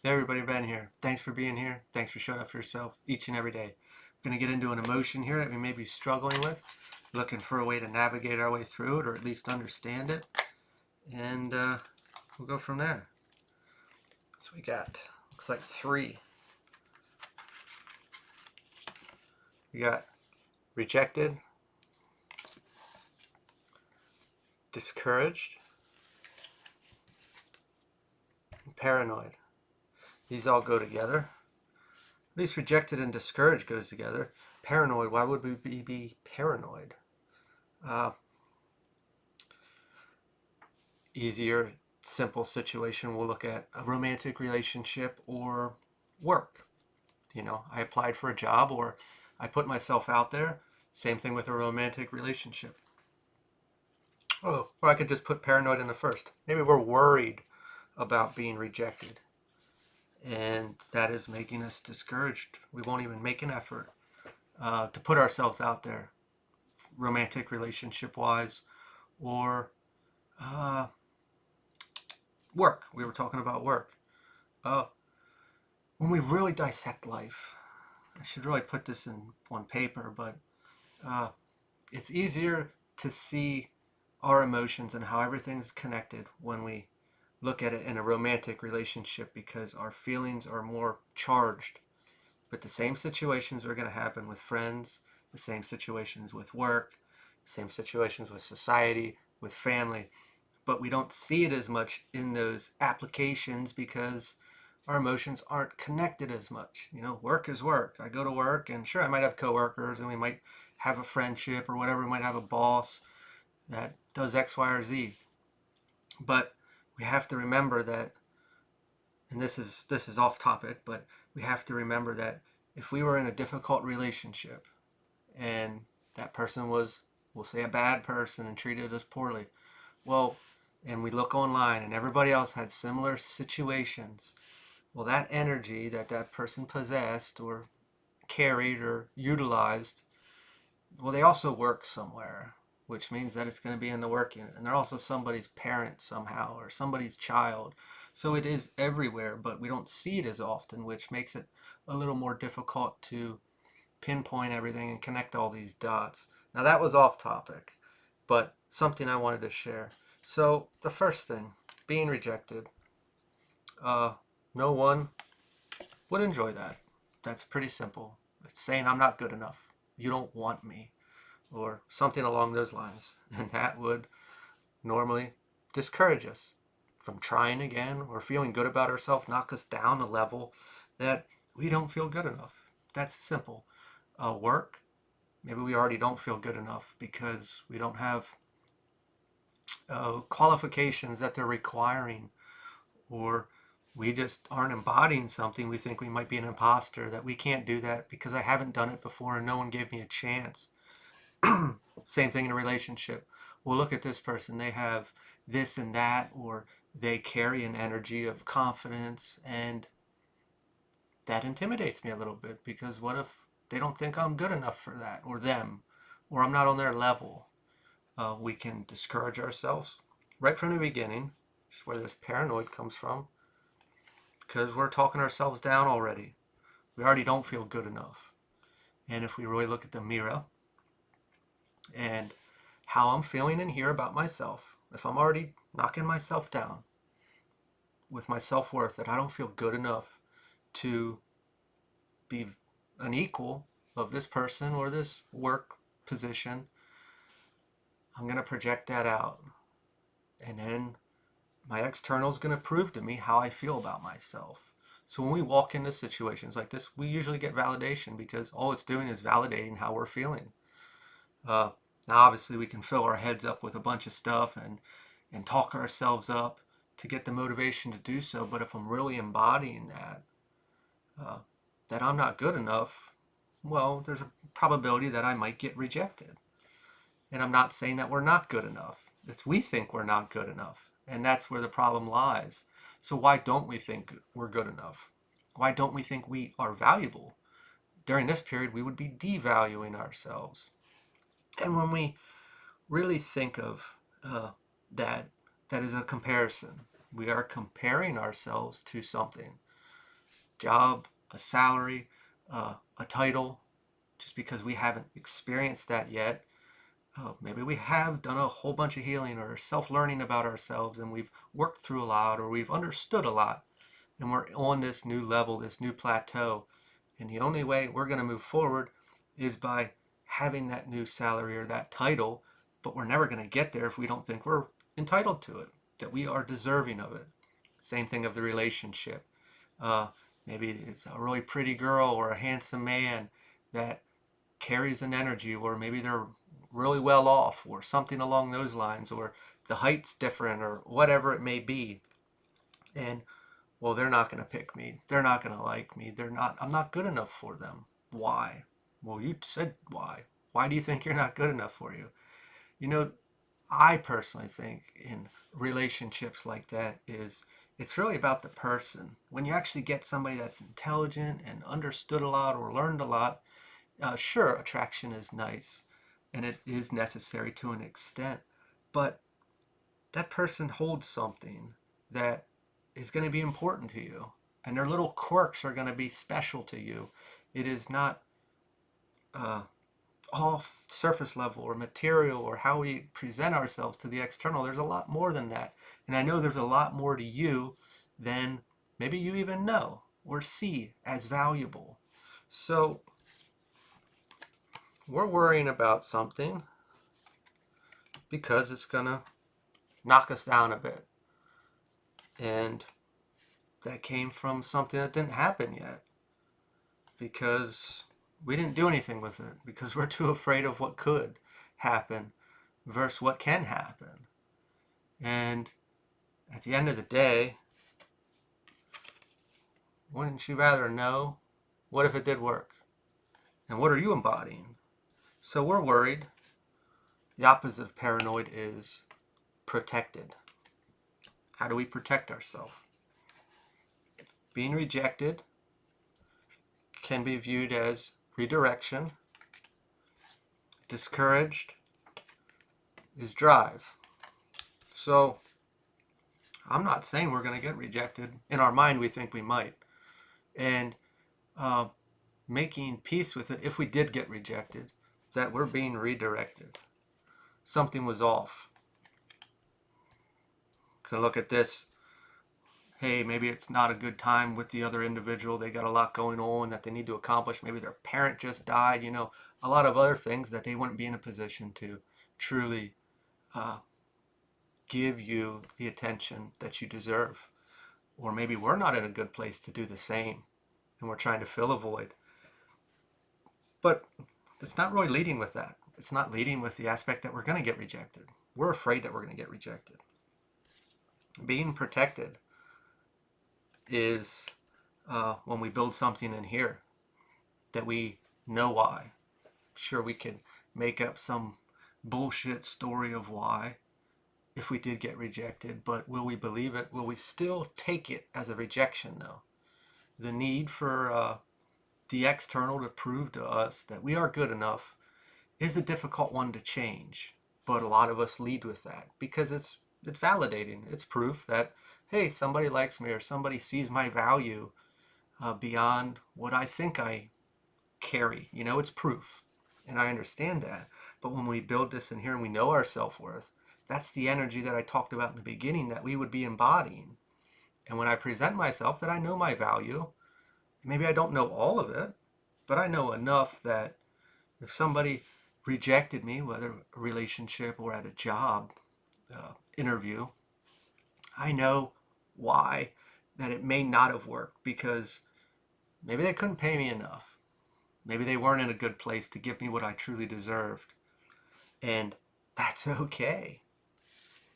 Hey everybody, Ben here. Thanks for being here. Thanks for showing up for yourself each and every day. I'm going to get into an emotion here that we may be struggling with, looking for a way to navigate our way through it or at least understand it. And we'll go from there. So we got, looks like three. We got rejected, discouraged, and paranoid. These all go together. At least rejected and discouraged goes together. Paranoid, why would we be paranoid? Uh, Easier, simple situation, we'll look at a romantic relationship or work. I applied for a job or I put myself out there. Same thing with a romantic relationship. Oh, or I could just put paranoid in the first. Maybe we're worried about being rejected, and that is making us discouraged. We won't even make an effort to put ourselves out there, romantic relationship wise, or uh, work. We were talking about work. Uh, when we really dissect life, I should really put this in one paper, but uh, it's easier to see our emotions and how everything's connected when we look at it in a romantic relationship because our feelings are more charged. But the same situations are going to happen with friends, the same situations with work, same situations with society, with family, but we don't see it as much in those applications because our emotions aren't connected as much. Work is work. I go to work, and sure, I might have coworkers, and we might have a friendship or whatever. We might have a boss that does X, Y, or Z. But we have to remember that, and this is off topic, but we have to remember that if we were in a difficult relationship and that person was, we'll say, a bad person and treated us poorly, well, and we look online and everybody else had similar situations, well, that energy that that person possessed or carried or utilized, well, they also work somewhere, which means that it's going to be in the work unit. And they're also somebody's parent somehow or somebody's child. So it is everywhere, but we don't see it as often, which makes it a little more difficult to pinpoint everything and connect all these dots. Now, that was off topic, but something I wanted to share. So, the first thing, being rejected, uh, no one would enjoy that. That's pretty simple. It's saying I'm not good enough. You don't want me, or something along those lines. And that would normally discourage us from trying again or feeling good about ourselves, knock us down a level that we don't feel good enough. That's simple. Work, maybe we already don't feel good enough because we don't have qualifications that they're requiring, or we just aren't embodying something. We think we might be an imposter, that we can't do that because I haven't done it before and no one gave me a chance. Same thing in a relationship. Well, look at this person. They have this and that, or they carry an energy of confidence, and that intimidates me a little bit because what if they don't think I'm good enough for that, or them, or I'm not on their level? We can discourage ourselves right from the beginning. It's where this paranoid comes from because we're talking ourselves down already. We already don't feel good enough. And if we really look at the mirror and how I'm feeling in here about myself, if I'm already knocking myself down with my self worth, that I don't feel good enough to be an equal of this person or this work position, I'm going to project that out. And then my external is going to prove to me how I feel about myself. So when we walk into situations like this, we usually get validation because all it's doing is validating how we're feeling. Uh, Now, obviously, we can fill our heads up with a bunch of stuff and talk ourselves up to get the motivation to do so. But if I'm really embodying uh, that I'm not good enough, well, there's a probability that I might get rejected. And I'm not saying that we're not good enough. It's we think we're not good enough. And that's where the problem lies. So why don't we think we're good enough? Why don't we think we are valuable? During this period, we would be devaluing ourselves. And when we really think of that, that is a comparison. We are comparing ourselves to something. job, a salary, a title, just because we haven't experienced that yet. Maybe we have done a whole bunch of healing or self-learning about ourselves, and we've worked through a lot, or we've understood a lot, and we're on this new level, this new plateau. And the only way we're going to move forward is by having that new salary or that title, but we're never going to get there if we don't think we're entitled to it, that we are deserving of it. Same thing of the relationship. Uh, Maybe it's a really pretty girl or a handsome man that carries an energy, or maybe they're really well off, or something along those lines, or the height's different, or whatever it may be. And well, they're not going to pick me. They're not going to like me. I'm not good enough for them. Why? Well, you said why. Why do you think you're not good enough for you? You know, I personally think in relationships like that it's really about the person. When you actually get somebody that's intelligent and understood a lot or learned a lot, sure, attraction is nice and it is necessary to an extent, but that person holds something that is going to be important to you, and their little quirks are going to be special to you. It is not uh, all surface level or material or how we present ourselves to the external. There's a lot more than that. And I know there's a lot more to you than maybe you even know or see as valuable. So we're worrying about something because it's going to knock us down a bit. And that came from something that didn't happen yet, because we didn't do anything with it, because we're too afraid of what could happen versus what can happen. And at the end of the day, wouldn't you rather know? What if it did work? And what are you embodying? So we're worried. The opposite of paranoid is protected. How do we protect ourselves? Being rejected can be viewed as redirection. Discouraged is drive. So I'm not saying we're going to get rejected. In our mind, we think we might. And making peace with it, if we did get rejected, that we're being redirected. Something was off. Can look at this. Hey, maybe it's not a good time with the other individual. They got a lot going on that they need to accomplish. Maybe their parent just died, a lot of other things that they wouldn't be in a position to truly give you the attention that you deserve. Or maybe we're not in a good place to do the same and we're trying to fill a void. But it's not really leading with that. It's not leading with the aspect that we're going to get rejected. We're afraid that we're going to get rejected. Being protected is when we build something in here that we know why. Sure, we could make up some bullshit story of why if we did get rejected, but will we believe it? Will we still take it as a rejection, though? The need for the external to prove to us that we are good enough is a difficult one to change, but a lot of us lead with that because it's validating. It's proof that, hey, somebody likes me or somebody sees my value beyond what I think I carry. It's proof, and I understand that. But when we build this in here and we know our self-worth, that's the energy that I talked about in the beginning that we would be embodying. And when I present myself, that I know my value. Maybe I don't know all of it, but I know enough that if somebody rejected me, whether a relationship or at a job interview, I know why, that it may not have worked because maybe they couldn't pay me enough. Maybe they weren't in a good place to give me what I truly deserved. And that's okay.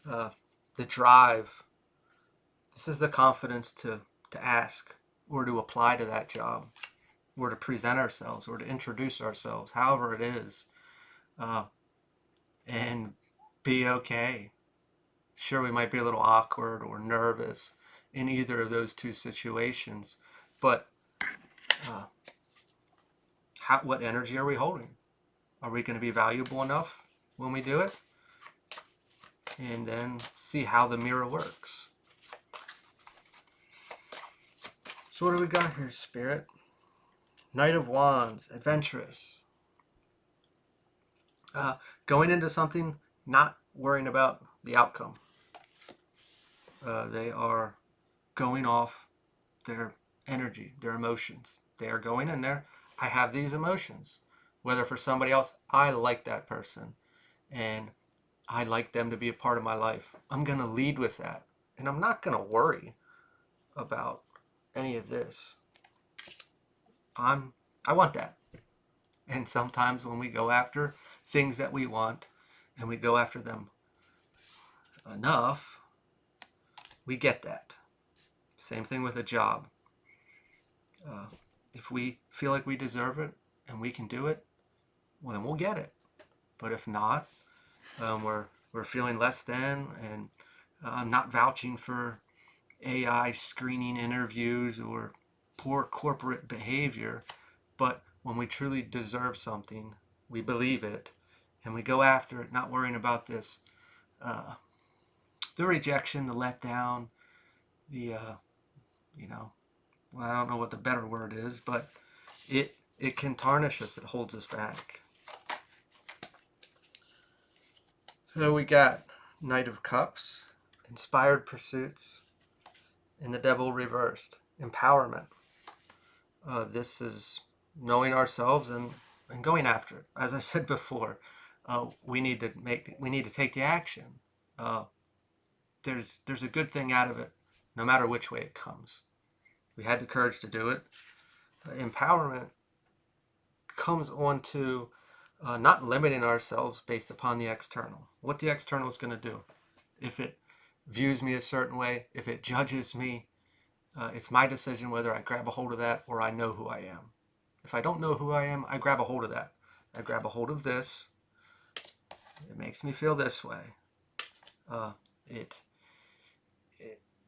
The drive, this is the confidence to ask or to apply to that job or to present ourselves or to introduce ourselves, however it is, and be okay. Sure, we might be a little awkward or nervous in either of those two situations, but what energy are we holding? Are we going to be valuable enough when we do it? And then see how the mirror works. So what do we got here, Spirit? Knight of Wands, adventurous. Going into something, not worrying about the outcome. They are going off their energy, their emotions. They are going in there. I have these emotions. Whether for somebody else, I like that person and I like them to be a part of my life. I'm going to lead with that. And I'm not going to worry about any of this. I want that. And sometimes when we go after things that we want and we go after them enough, we get that. Same thing with a job. If we feel like we deserve it and we can do it, well, then we'll get it. But if not, we're feeling less than, and I'm not vouching for AI screening interviews or poor corporate behavior. But when we truly deserve something, we believe it, and we go after it, not worrying about this, the rejection, the letdown, the well, I don't know what the better word is, but it can tarnish us. It holds us back. So we got Knight of Cups, inspired pursuits, and the Devil reversed, empowerment. This is knowing ourselves and going after it. As I said before, we need to take the action. Uh, there's a good thing out of it, no matter which way it comes. We had the courage to do it. Empowerment comes on to not limiting ourselves based upon the external. What the external is going to do. If it views me a certain way, if it judges me, it's my decision whether I grab a hold of that or I know who I am. If I don't know who I am, I grab a hold of that. I grab a hold of this. It makes me feel this way. Uh, it,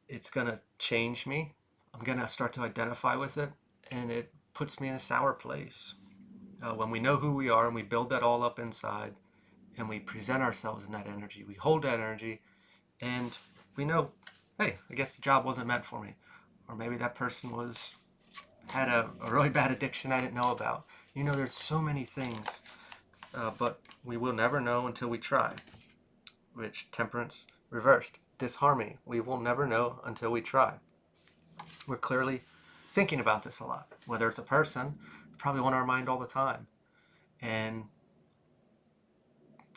it's going to change me. I'm going to start to identify with it, and it puts me in a sour place. When we know who we are and we build that all up inside and we present ourselves in that energy, we hold that energy and we know, hey, I guess the job wasn't meant for me. Or maybe that person had a really bad addiction I didn't know about. There's so many things, but we will never know until we try. Which temperance reversed, disharmony. We will never know until we try. We're clearly thinking about this a lot. Whether it's a person, probably on our mind all the time. And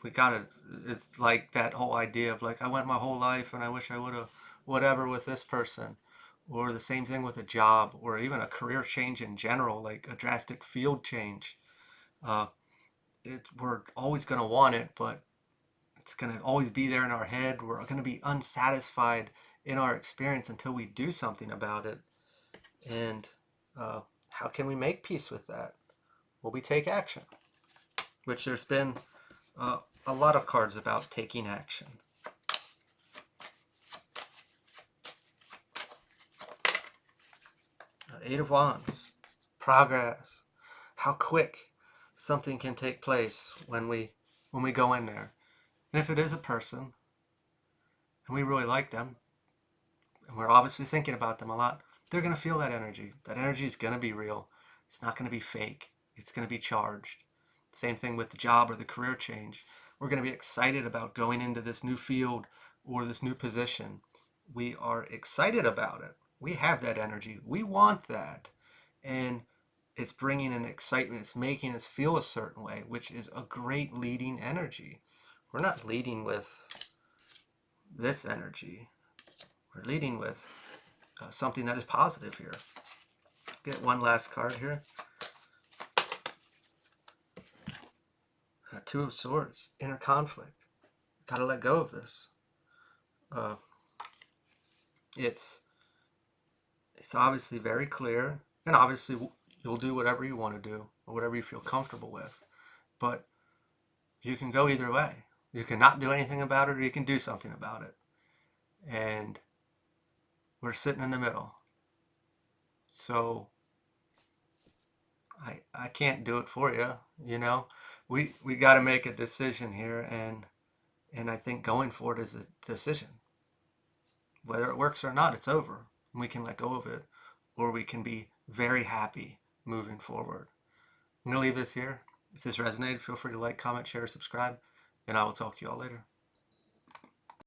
it's like that whole idea of like, I went my whole life and I wish I would have whatever with this person. Or the same thing with a job or even a career change in general, like a drastic field change. We're always going to want it, but it's going to always be there in our head. We're going to be unsatisfied in our experience until we do something about it. And how can we make peace with that? Well, we take action, which there's been a lot of cards about taking action. Eight of Wands, progress, how quick something can take place when we go in there. And if it is a person and we really like them and we're obviously thinking about them a lot, they're going to feel that energy. That energy is going to be real. It's not going to be fake. It's going to be charged. Same thing with the job or the career change. We're going to be excited about going into this new field or this new position. We are excited about it. We have that energy. We want that. And it's bringing an excitement. It's making us feel a certain way, which is a great leading energy. We're not leading with this energy. We're leading with something that is positive here. Get one last card here. Two of Swords, inner conflict. Got to let go of this. It's obviously very clear, and obviously you'll do whatever you want to do or whatever you feel comfortable with. But you can go either way. You can not do anything about it, or you can do something about it. And we're sitting in the middle. So I can't do it for you. We got to make a decision here, and I think going for it is a decision. Whether it works or not, it's over. We can let go of it, or we can be very happy moving forward. I'm going to leave this here. If this resonated, feel free to like, comment, share, subscribe, and I will talk to you all later.